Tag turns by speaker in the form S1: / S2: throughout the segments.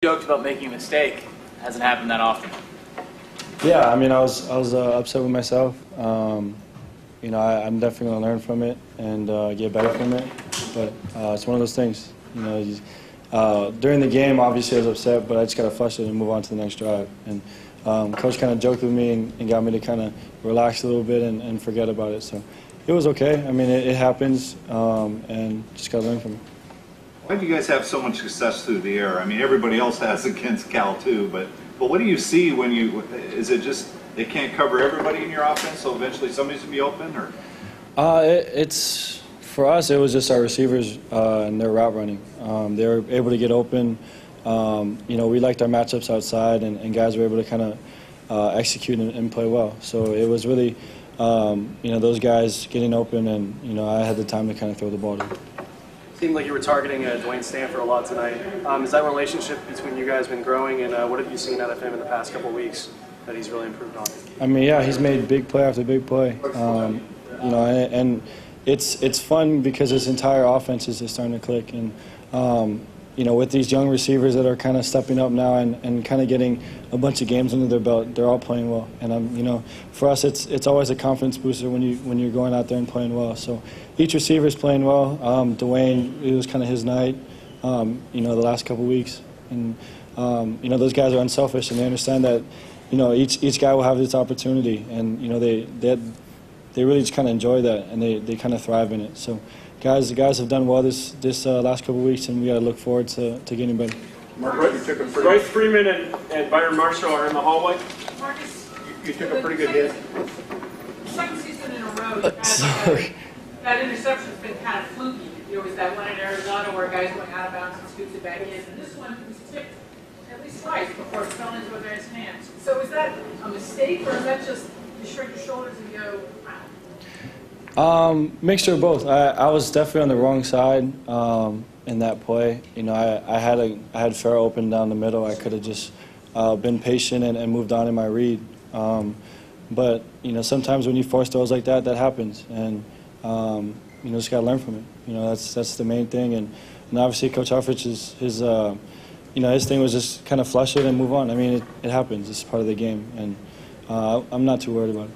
S1: joked about making a mistake. Hasn't happened that often.
S2: Yeah, I mean, I was upset with myself. You know, I'm definitely going to learn from it and get better from it. But it's one of those things. You know, during the game, obviously I was upset, but I just got to flush it and move on to the next drive. And Coach kind of joked with me and got me to kind of relax a little bit and forget about it. So it was okay. I mean, it happens, and just got to learn from it.
S3: Why do you guys have so much success through the air? I mean, everybody else has against Cal too, but what do you see when you? Is it just they can't cover everybody in your offense, so eventually somebody's gonna be open, or?
S2: It's for us. It was just our receivers and their route running. They were able to get open. You know, we liked our matchups outside, and guys were able to kind of execute and play well. So it was really, you know, those guys getting open, and you know, I had the time to kind of throw the ball to them.
S4: Seemed like you were targeting Dwayne Stanford a lot tonight. Has that relationship between you guys been growing, and what have you seen out of him in the past couple of weeks that he's really improved on?
S2: I mean, yeah, he's made big play after big play. You know, and it's fun because his entire offense is just starting to click. And you know, with these young receivers that are kind of stepping up now and kind of getting a bunch of games under their belt, they're all playing well. And you know, for us, it's always a confidence booster when you're going out there and playing well. So each receiver is playing well. Dwayne, it was kind of his night. You know, the last couple of weeks, and you know, those guys are unselfish and they understand that. You know, each guy will have this opportunity, and you know, they really just kind of enjoy that, and they kind of thrive in it. So. The guys have done well this last couple of weeks, and we got to look forward to getting better.
S4: Bryce Freeman and Byron Marshall are in the hallway.
S5: Marcus,
S4: you took a pretty good hit.
S5: Second season in a row. Sorry. That interception's been kind of fluky. There was that one in Arizona where guys going out of bounds and scoops it back in, and this one was tipped at least twice before it fell into a guy's hands. So is that a mistake, or is that just you shrug your shoulders and go, wow?
S2: Mixture of both. I was definitely on the wrong side in that play. You know, I had Farrell open down the middle. I could have just been patient and moved on in my read. But you know, sometimes when you force throws like that, that happens, and you know, just got to learn from it. You know, that's the main thing. And obviously, Coach Harfrich his you know, his thing was just kind of flush it and move on. I mean, it happens. It's part of the game, and I'm not too worried about it.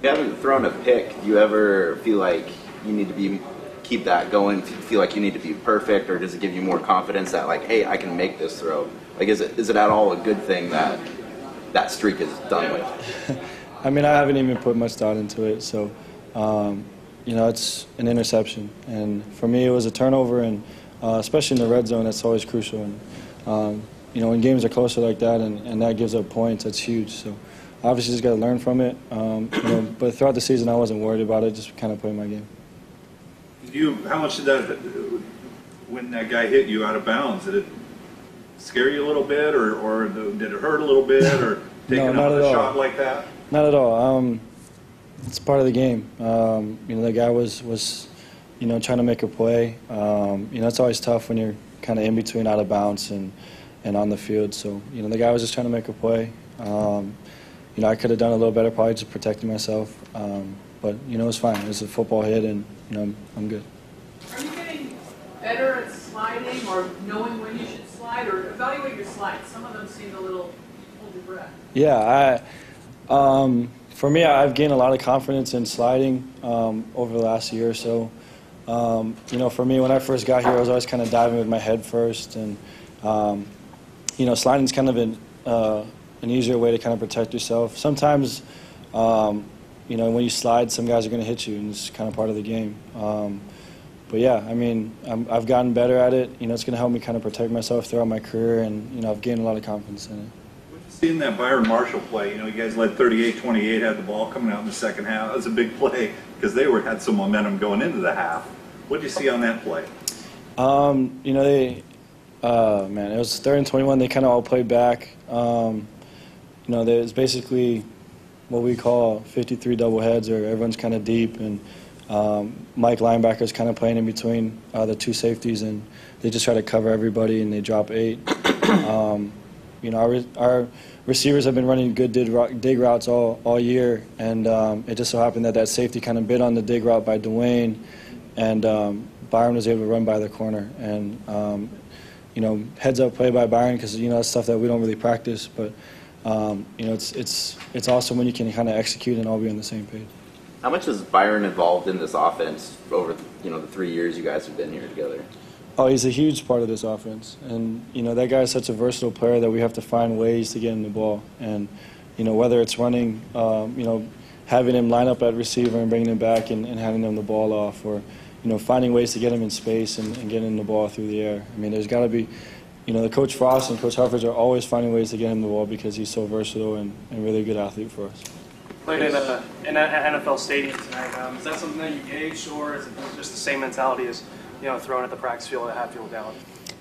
S6: You haven't thrown a pick. Do you ever feel like you need to keep that going? Feel like you need to be perfect, or does it give you more confidence that, like, hey, I can make this throw? Like, is it at all a good thing that that streak is done with?
S2: I mean, I haven't even put much thought into it. So, you know, it's an interception, and for me, it was a turnover, and especially in the red zone, that's always crucial. And you know, when games are closer like that, and that gives up points, that's huge. So. Obviously, just got to learn from it. You know, but throughout the season, I wasn't worried about it. Just kind of playing my game.
S3: How much did that, when that guy hit you out of bounds, did it scare you a little bit, or did it hurt a little bit, or taking a shot like that?
S2: Not at all. It's part of the game. You know, the guy was, you know, trying to make a play. You know, it's always tough when you're kind of in between out of bounds and on the field. So, you know, the guy was just trying to make a play. You know, I could have done a little better, probably just protecting myself. But, you know, it was fine. It was a football hit, and, you know, I'm good.
S5: Are you getting better at sliding or knowing when you should slide, or evaluate your slides? Some of them seem a little hold your breath.
S2: Yeah, for me, I've gained a lot of confidence in sliding over the last year or so. You know, for me, when I first got here, I was always kind of diving with my head first. And, you know, sliding's kind of an easier way to kind of protect yourself. Sometimes, you know, when you slide, some guys are going to hit you, and it's kind of part of the game. But yeah, I mean, I've gotten better at it. You know, it's going to help me kind of protect myself throughout my career, and you know, I've gained a lot of confidence in it.
S3: Seeing that Byron Marshall play, you know, you guys led 38-28, had the ball coming out in the second half. That was a big play because they had some momentum going into the half. What did you see on that play?
S2: You know, man, it was 3rd and 21. They kind of all played back. You know, there's basically what we call 53 double heads, or everyone's kind of deep, and Mike linebacker's kind of playing in between the two safeties, and they just try to cover everybody, and they drop 8. You know, our receivers have been running good dig routes all year, and it just so happened that safety kind of bit on the dig route by Dwayne, and Byron was able to run by the corner, and heads-up play by Byron because, that's stuff that we don't really practice. But, it's awesome when you can kind of execute and all be on the same page.
S6: How much is Byron involved in this offense over, the 3 years you guys have been here together?
S2: Oh, he's a huge part of this offense. And, that guy is such a versatile player that we have to find ways to get him the ball. And, whether it's running, having him line up at receiver and bringing him back and handing him the ball off, or, finding ways to get him in space and getting him the ball through the air. I mean, there's got to be, the Coach Frost and Coach Hufford are always finding ways to get him the ball because he's so versatile and really good athlete for us.
S4: Played in an NFL stadium tonight. Is that something that you gauged, or is it just the same mentality as, throwing at the practice field at half field down?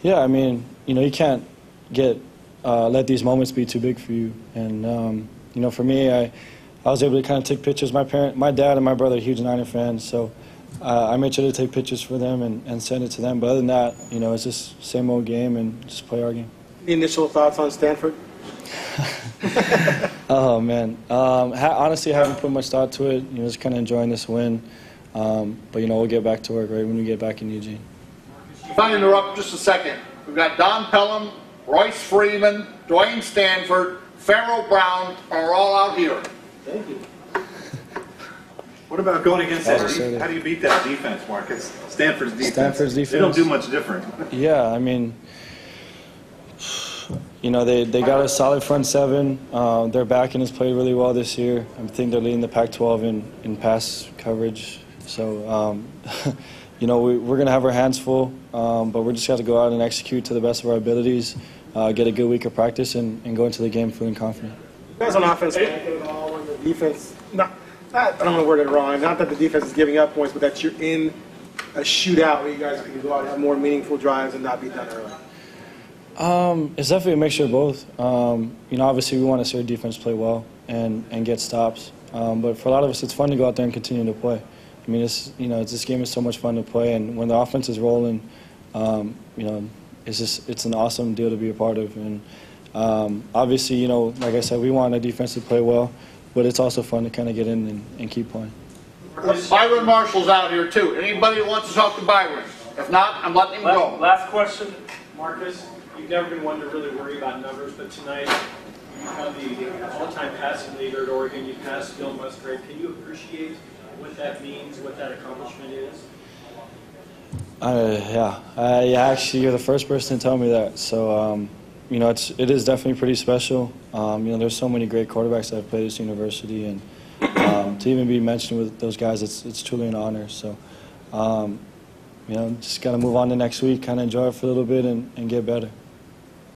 S2: Yeah, I mean, you can't let these moments be too big for you. And, for me, I was able to kind of take pictures. My dad and my brother are huge Niner fans, so I made sure to take pictures for them and send it to them. But other than that, it's just same old game and just play our game.
S7: Any initial thoughts on Stanford?
S2: Oh, man. Honestly, I haven't put much thought to it. Just kind of enjoying this win. But, we'll get back to work right when we get back in Eugene.
S8: If I interrupt just a second, we've got Don Pelham, Royce Freeman, Dwayne Stanford, Farrell Brown are all out here.
S7: Thank you.
S3: What about going against that?
S2: Awesome.
S3: How do you beat that defense, Marcus? Stanford's defense.
S2: Stanford's defense.
S3: They don't do much different.
S2: Yeah, I mean, they got a solid front seven. Their backing has played really well this year. I think they're leading the Pac-12 in pass coverage. So, we're going to have our hands full, but we're just got to go out and execute to the best of our abilities, get a good week of practice, and go into the game feeling confident.
S7: You guys on offense at all when the defense, I don't want to word it wrong, not that the defense is giving up points, but that you're in a shootout where you guys can go out and have more meaningful drives and not be done early?
S2: It's definitely a mixture of both. Obviously we want to see our defense play well and get stops. But for a lot of us, it's fun to go out there and continue to play. I mean, this game is so much fun to play, and when the offense is rolling, it's an awesome deal to be a part of. And obviously, like I said, we want our defense to play well, but it's also fun to kind of get in and keep playing.
S8: Byron Marshall's out here too. Anybody who wants to talk to Byron? If not, I'm letting him go.
S9: Last question, Marcus. You've never been one to really worry about numbers, but tonight you have the all-time passing leader at Oregon. You passed Bill Musgrave. Can you appreciate what that means, what that accomplishment is?
S2: Yeah. Actually, you're the first person to tell me that. So, it is definitely pretty special. There's so many great quarterbacks that have played at this university, and to even be mentioned with those guys, it's truly an honor. So, just got to move on to next week, kind of enjoy it for a little bit and get better.